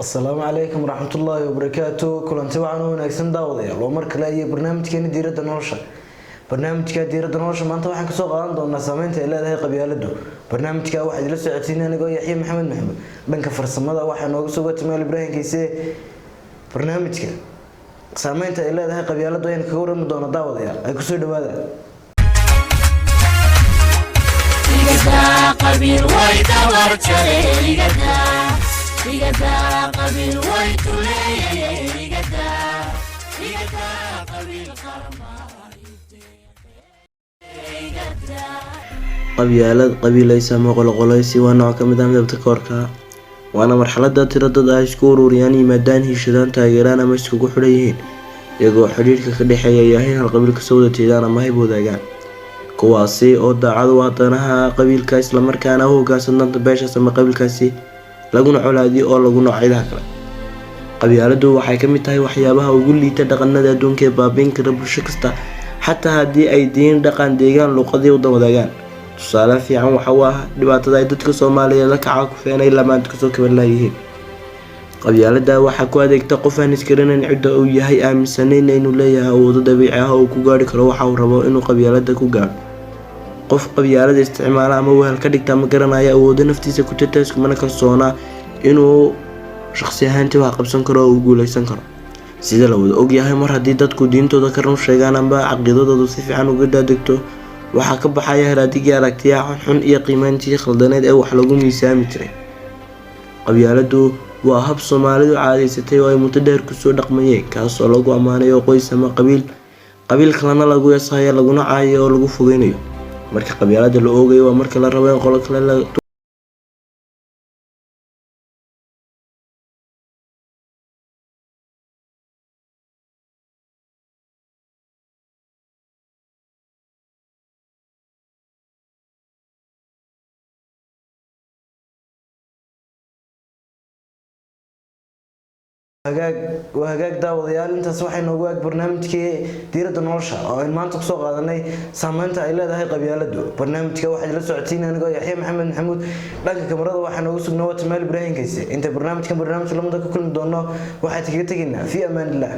السلام عليكم ورحمة الله وبركاته. كلنتي waxaan u wanaagsan daawadayaal oo mar kale ay barnaamijkeena diiradda nolosha. Barnaamijka diiradda nolosha maanta waxaan ka soo qaadan doonaa saameynta ay leedahay qabyaaladdu. Barnaamijka waxa idila socodsiinaya anigoo Yaxya Maxamed Maxamed. Dhanka farsamada waxaa nooga soo gatay Ibrahim Kiise. Barnaamijka saameynta ay leedahay qabyaaladdu ayaan kaga warrami doonaa daawadayaal. Ay ku soo dhawaada. قبيل ويد ورجلي لقدا قبيل ويد لقدا قبيل qabyaalad qabiilaysa ama qoloqolaysi waa nooc ka mid ah midabta koorka waana marxaladda tiradada ay isku ururiyaan yimaadaan heshadaan taageeraan ama iskugu xidhan yihiin iyagoo xidhiidhka ka dhexeeya yahay hal qabiil kasoo wada jeedaan ama hayb wadaagaan kuwaasi oo daacad u wadanaha qabiilka isla markaana u hoggaansan danta beeshaas ama qabiilkaasi laguna colaadiyo oo lagu noocaydaha kale qabyaaladdu waxay ka mid tahay waxyaabaha ugu liita dhaqanada adduunka ee baabiin kara bulsho kasta xataa haddii ay diin dhaqan deegaan luqadii u wadaagaan tusaale fiican waxa uu ah dhibaatada ay dadka Soomaaliyeed la kaca ku feenay lamaanta kasoo kaban lahayn qabyaaladda waxaa ku adeegta qof aan isgaranayn cidda uu yahay aaminsaneyn inuu leeyahay awood dabiici ah oo ku gaari karo waxa uu rabo inuu qabyaaladda ku gaaro qof qabyaalada isticmaala ama wehel ka dhigta ma garanaya awoodda naftiisa ku jirta isku mana kalsoona inuu shakhsi ahaantii wax qabsan karo oo uu guuleysan karo sida la wada og yahay mar haddii dadku diintooda ka run sheegaan ama caqiidadooda si fiican uga daadegto waxaa ka baxaya haraadiga aragtiyaha xun iyo qiimayntii khaldaneed ee wax lagu miisaami jiray qabyaaladdu waa hab Soomaalidu caadaysatay oo ay muddo dheer ku soo dhaqmayeen kaas oo lagu amaanayo qoys ama qabiil kalena lagu yeesayo laguna caayo oo lagu fogeynayo marka qabyaaladda la oogayo waa marka la rabo in qolo kale la hagaag daawadayaal intaas waxay noogu ag barnaamijkii diiradda nolosha oo aan maanta kusoo qaadanay saameynta ay leedahay qabyaaladdu barnaamijka waxaa idila socodsiinaya anigoo Yaxya Maxamed Maxamuud dhanka kamarada waxaa noogu sugnaa Ibrahim Kiise inta barnaamijkan barnaamij lamada ku kulmi doono waxaan kaga tegaynaa fi amaanillah.